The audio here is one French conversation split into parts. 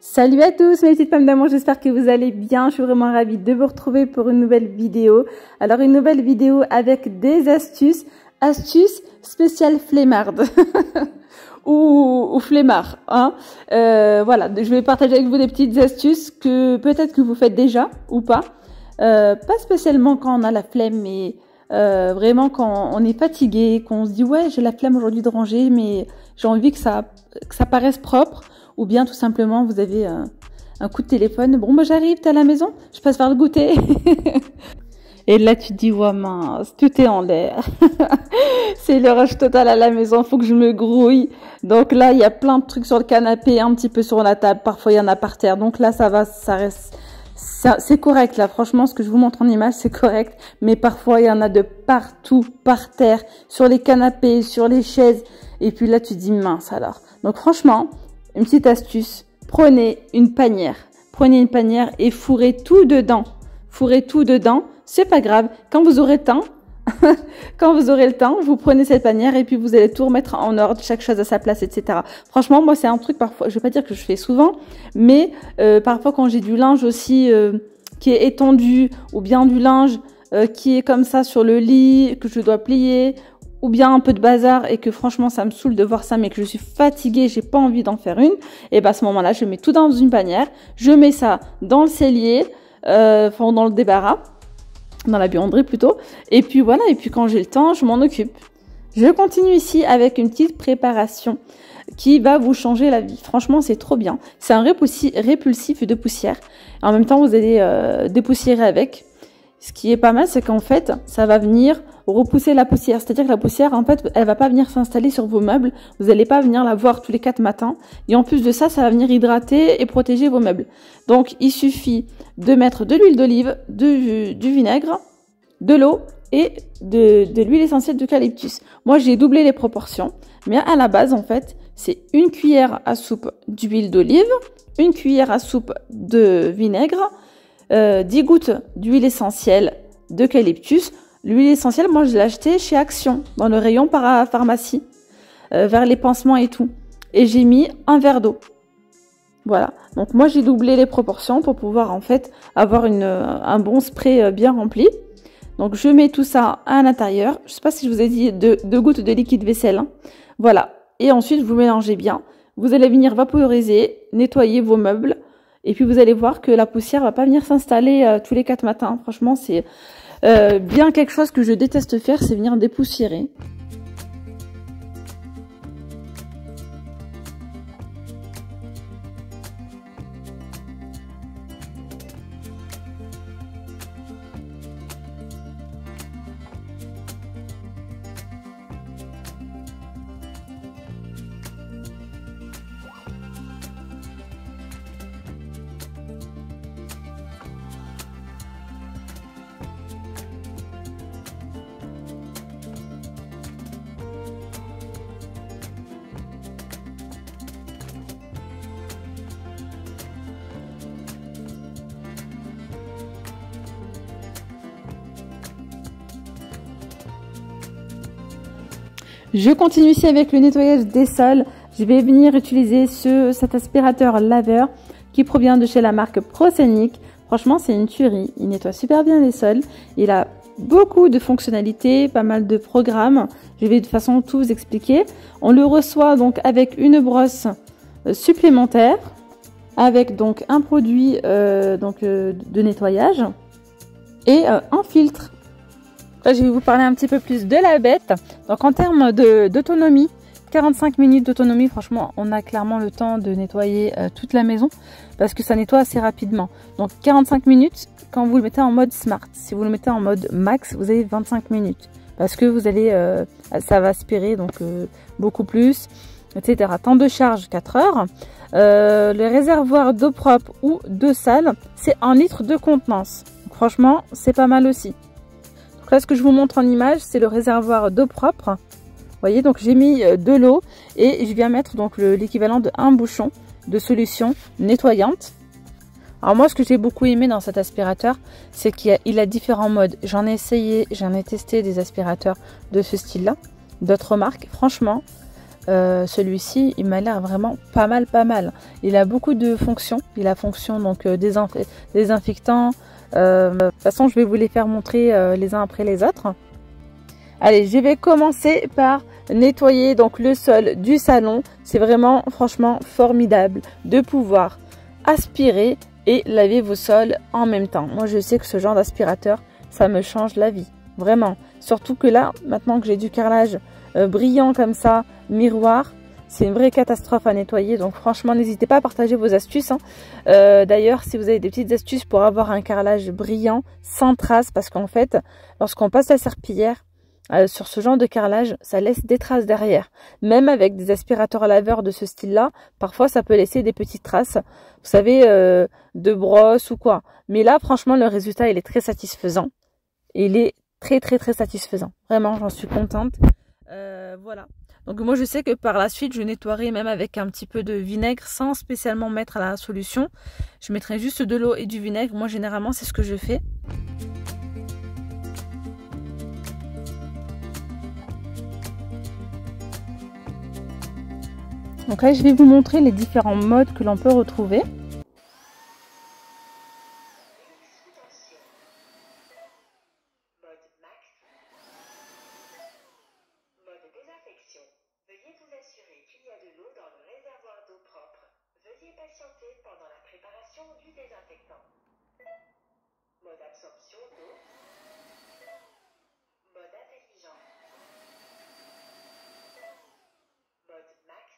Salut à tous mes petites femmes d'amour, j'espère que vous allez bien. Je suis vraiment ravie de vous retrouver pour une nouvelle vidéo. Alors une nouvelle vidéo avec des astuces spéciales flemmardes ou flemmard. Hein. Voilà, je vais partager avec vous des petites astuces que peut-être que vous faites déjà ou pas. Pas spécialement quand on a la flemme, mais vraiment quand on est fatigué, qu'on se dit ouais j'ai la flemme aujourd'hui de ranger, mais j'ai envie que ça paraisse propre. Ou bien tout simplement vous avez un coup de téléphone, bon bah j'arrive, t'es à la maison, je passe faire le goûter. Et là tu te dis ouais mince, tout est en l'air. C'est le rush total à la maison, faut que je me grouille. Donc là il y a plein de trucs sur le canapé, un petit peu sur la table, parfois il y en a par terre. Donc là ça va, ça reste, c'est correct là, franchement ce que je vous montre en image c'est correct. Mais parfois il y en a de partout, par terre, sur les canapés, sur les chaises. Et puis là tu te dis mince alors. Donc franchement, une petite astuce, prenez une panière et fourrez tout dedans. Fourrez tout dedans, c'est pas grave. Quand vous aurez le temps, vous prenez cette panière et puis vous allez tout remettre en ordre, chaque chose à sa place, etc. Franchement, moi c'est un truc parfois, je vais pas dire que je fais souvent, mais parfois quand j'ai du linge aussi qui est étendu ou bien du linge qui est comme ça sur le lit que je dois plier, ou bien un peu de bazar et que franchement ça me saoule de voir ça mais que je suis fatiguée, j'ai pas envie d'en faire une, et ben à ce moment-là je mets tout dans une panière, je mets ça dans le cellier, enfin dans le débarras, dans la buanderie plutôt, et puis voilà, et puis quand j'ai le temps je m'en occupe. Je continue ici avec une petite préparation qui va vous changer la vie. Franchement c'est trop bien, c'est un répulsif de poussière, en même temps vous allez dépoussiérer avec. Ce qui est pas mal, c'est qu'en fait, ça va venir repousser la poussière. C'est-à-dire que la poussière, en fait, elle va pas venir s'installer sur vos meubles. Vous n'allez pas venir la voir tous les 4 matins. Et en plus de ça, ça va venir hydrater et protéger vos meubles. Donc, il suffit de mettre de l'huile d'olive, du vinaigre, de l'eau et de l'huile essentielle d'eucalyptus. Moi, j'ai doublé les proportions. Mais à la base, en fait, c'est une cuillère à soupe d'huile d'olive, une cuillère à soupe de vinaigre, 10 gouttes d'huile essentielle d'eucalyptus. L'huile essentielle, moi je l'ai achetée chez Action, dans le rayon parapharmacie, vers les pansements et tout. Et j'ai mis un verre d'eau. Voilà. Donc moi j'ai doublé les proportions pour pouvoir en fait avoir un bon spray bien rempli. Donc je mets tout ça à l'intérieur. Je sais pas si je vous ai dit 2 gouttes de liquide vaisselle. Hein. Voilà. Et ensuite vous mélangez bien. Vous allez venir vaporiser, nettoyer vos meubles. Et puis vous allez voir que la poussière va pas venir s'installer tous les 4 matins. Franchement, c'est bien quelque chose que je déteste faire, c'est venir dépoussiérer. Je continue ici avec le nettoyage des sols. Je vais venir utiliser cet aspirateur laveur qui provient de chez la marque Proscenic. Franchement, c'est une tuerie. Il nettoie super bien les sols. Il a beaucoup de fonctionnalités, pas mal de programmes. Je vais de toute façon tout vous expliquer. On le reçoit donc avec une brosse supplémentaire, avec donc un produit de nettoyage et un filtre. Là, je vais vous parler un petit peu plus de la bête. Donc en termes d'autonomie, 45 minutes d'autonomie, franchement, on a clairement le temps de nettoyer toute la maison parce que ça nettoie assez rapidement. Donc 45 minutes quand vous le mettez en mode smart. Si vous le mettez en mode max, vous avez 25 minutes parce que vous allez, ça va aspirer donc beaucoup plus, etc. Temps de charge 4 heures. Le réservoir d'eau propre ou d'eau sale, c'est 1 litre de contenance. Donc, franchement, c'est pas mal aussi. Donc là, ce que je vous montre en image, c'est le réservoir d'eau propre. Vous voyez, donc j'ai mis de l'eau et je viens mettre donc l'équivalent de 1 bouchon de solution nettoyante. Alors moi, ce que j'ai beaucoup aimé dans cet aspirateur, c'est qu'il a différents modes. J'en ai essayé, j'en ai testé des aspirateurs de ce style-là, d'autres marques. Franchement, celui-ci, il m'a l'air vraiment pas mal, pas mal. Il a beaucoup de fonctions. Il a fonction donc désinfectant. De toute façon, je vais vous les faire montrer les uns après les autres. Allez, je vais commencer par nettoyer donc le sol du salon. C'est vraiment franchement formidable de pouvoir aspirer et laver vos sols en même temps. Moi, je sais que ce genre d'aspirateur, ça me change la vie, vraiment. Surtout que là, maintenant que j'ai du carrelage brillant comme ça, miroir, c'est une vraie catastrophe à nettoyer. Donc franchement, n'hésitez pas à partager vos astuces. Hein. D'ailleurs, si vous avez des petites astuces pour avoir un carrelage brillant, sans traces, parce qu'en fait, lorsqu'on passe la serpillière, sur ce genre de carrelage, ça laisse des traces derrière. Même avec des aspirateurs à laveur de ce style-là, parfois ça peut laisser des petites traces, vous savez, de brosse ou quoi. Mais là, franchement, le résultat, il est très satisfaisant. Il est très, très, très satisfaisant. Vraiment, j'en suis contente. Voilà. Donc moi, je sais que par la suite, je nettoierai même avec un petit peu de vinaigre sans spécialement mettre la solution. Je mettrai juste de l'eau et du vinaigre. Moi, généralement, c'est ce que je fais. Donc là, je vais vous montrer les différents modes que l'on peut retrouver. Mode max. Mode désinfection. Veuillez vous assurer qu'il y a de l'eau dans le réservoir d'eau propre. Veuillez patienter pendant la préparation du désinfectant. Mode absorption d'eau. Mode intelligent. Mode max.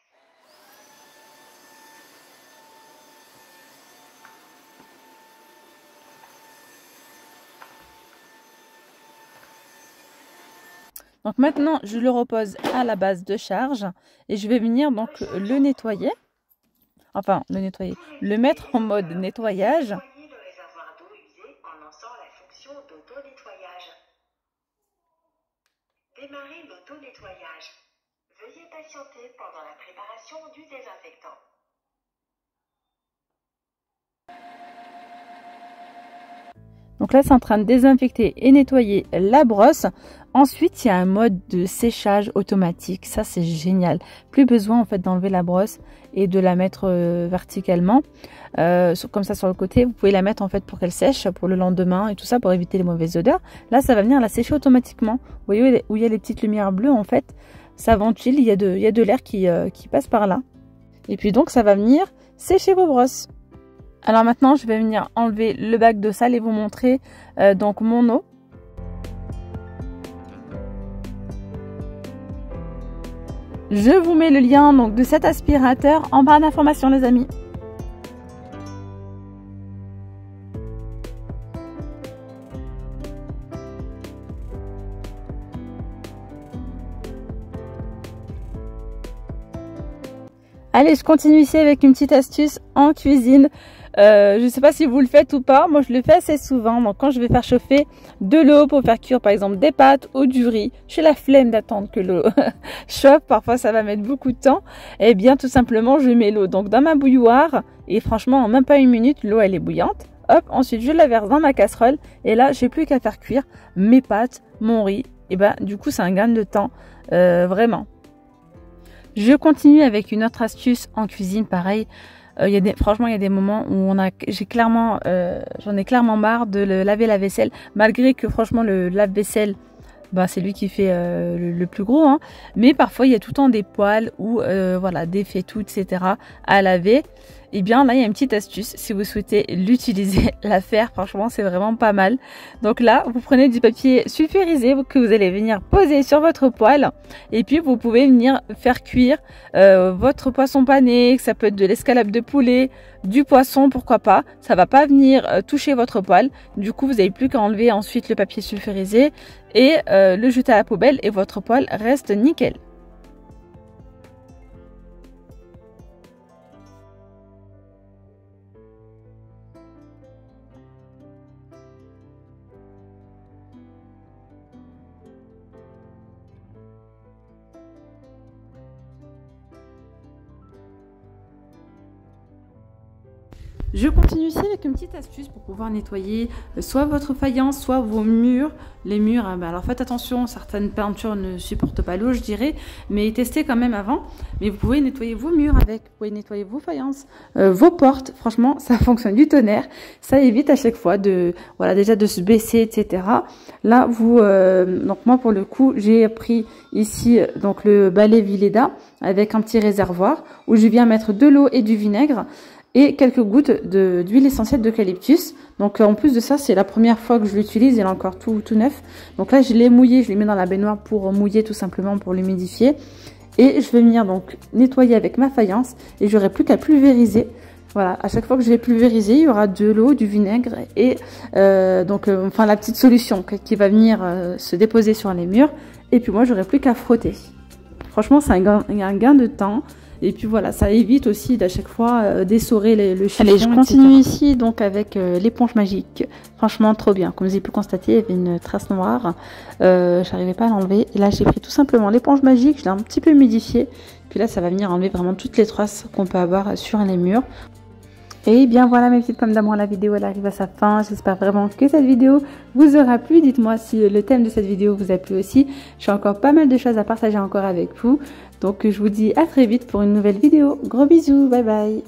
Donc maintenant, je le repose à la base de charge et je vais venir donc le nettoyer. Enfin, le mettre en mode nettoyage. Nettoyez le réservoir d'eau usé en lançant la fonction d'auto-nettoyage. Démarrez l'auto-nettoyage. Veuillez patienter pendant la préparation du désinfectant. Donc là, c'est en train de désinfecter et nettoyer la brosse. Ensuite, il y a un mode de séchage automatique. Ça, c'est génial. Plus besoin en fait d'enlever la brosse et de la mettre verticalement. Comme ça sur le côté, vous pouvez la mettre en fait pour qu'elle sèche pour le lendemain et tout ça pour éviter les mauvaises odeurs. Là, ça va venir la sécher automatiquement. Vous voyez où il y a les petites lumières bleues en fait. Ça ventile, il y a de l'air qui passe par là. Et puis donc, ça va venir sécher vos brosses. Alors maintenant, je vais venir enlever le bac de sable et vous montrer donc mon eau. Je vous mets le lien donc de cet aspirateur en barre d'informations, les amis. Allez, je continue ici avec une petite astuce en cuisine. Je ne sais pas si vous le faites ou pas. Moi, je le fais assez souvent. Donc, quand je vais faire chauffer de l'eau pour faire cuire, par exemple, des pâtes ou du riz, j'ai la flemme d'attendre que l'eau chauffe. Parfois, ça va mettre beaucoup de temps. Eh bien, tout simplement, je mets l'eau donc dans ma bouilloire. Et franchement, en même pas une minute, l'eau, elle est bouillante. Hop, ensuite, je la verse dans ma casserole. Et là, j'ai plus qu'à faire cuire mes pâtes, mon riz. Et ben, du coup, c'est un gain de temps. Vraiment. Je continue avec une autre astuce en cuisine, pareil. Franchement, il y a des moments où j'en ai clairement marre de laver la vaisselle, malgré que franchement le lave-vaisselle, bah, c'est lui qui fait le plus gros. Hein. Mais parfois, il y a tout le temps des poils ou voilà, des fétus, etc. à laver. Et bien là, il y a une petite astuce. Si vous souhaitez l'utiliser, la faire, franchement, c'est vraiment pas mal. Donc là, vous prenez du papier sulfurisé que vous allez venir poser sur votre poêle. Et puis, vous pouvez venir faire cuire votre poisson pané. Ça peut être de l'escalope de poulet, du poisson, pourquoi pas. Ça va pas venir toucher votre poêle. Du coup, vous n'avez plus qu'à enlever ensuite le papier sulfurisé et le jeter à la poubelle. Et votre poêle reste nickel. Je continue ici avec une petite astuce pour pouvoir nettoyer soit votre faïence, soit vos murs. Les murs, alors faites attention, certaines peintures ne supportent pas l'eau, je dirais, mais testez quand même avant. Mais vous pouvez nettoyer vos murs avec, vous pouvez nettoyer vos faïences, vos portes. Franchement, ça fonctionne du tonnerre. Ça évite à chaque fois de, voilà, déjà de se baisser, etc. Là, donc moi pour le coup, j'ai pris ici donc le balai Villeda avec un petit réservoir où je viens mettre de l'eau et du vinaigre et quelques gouttes d'huile essentielle d'eucalyptus. Donc en plus de ça, c'est la première fois que je l'utilise, il est encore tout neuf. Donc là, je l'ai mouillé, je l'ai mis dans la baignoire pour mouiller tout simplement, pour l'humidifier. Et je vais venir donc nettoyer avec ma faïence et j'aurai plus qu'à pulvériser. Voilà, à chaque fois que je vais pulvériser, il y aura de l'eau, du vinaigre et enfin la petite solution qui va venir se déposer sur les murs. Et puis moi, j'aurai plus qu'à frotter. Franchement, c'est un gain de temps. Et puis voilà, ça évite aussi d'à chaque fois d'essorer le chiffon. Allez, je continue ici donc avec l'éponge magique. Franchement, trop bien. Comme vous avez pu constater, il y avait une trace noire. J'arrivais pas à l'enlever. Et là, j'ai pris tout simplement l'éponge magique. Je l'ai un petit peu humidifiée. Puis là, ça va venir enlever vraiment toutes les traces qu'on peut avoir sur les murs. Et bien voilà mes petites pommes d'amour, la vidéo elle arrive à sa fin. J'espère vraiment que cette vidéo vous aura plu. Dites-moi si le thème de cette vidéo vous a plu aussi. J'ai encore pas mal de choses à partager encore avec vous. Donc je vous dis à très vite pour une nouvelle vidéo. Gros bisous, bye bye.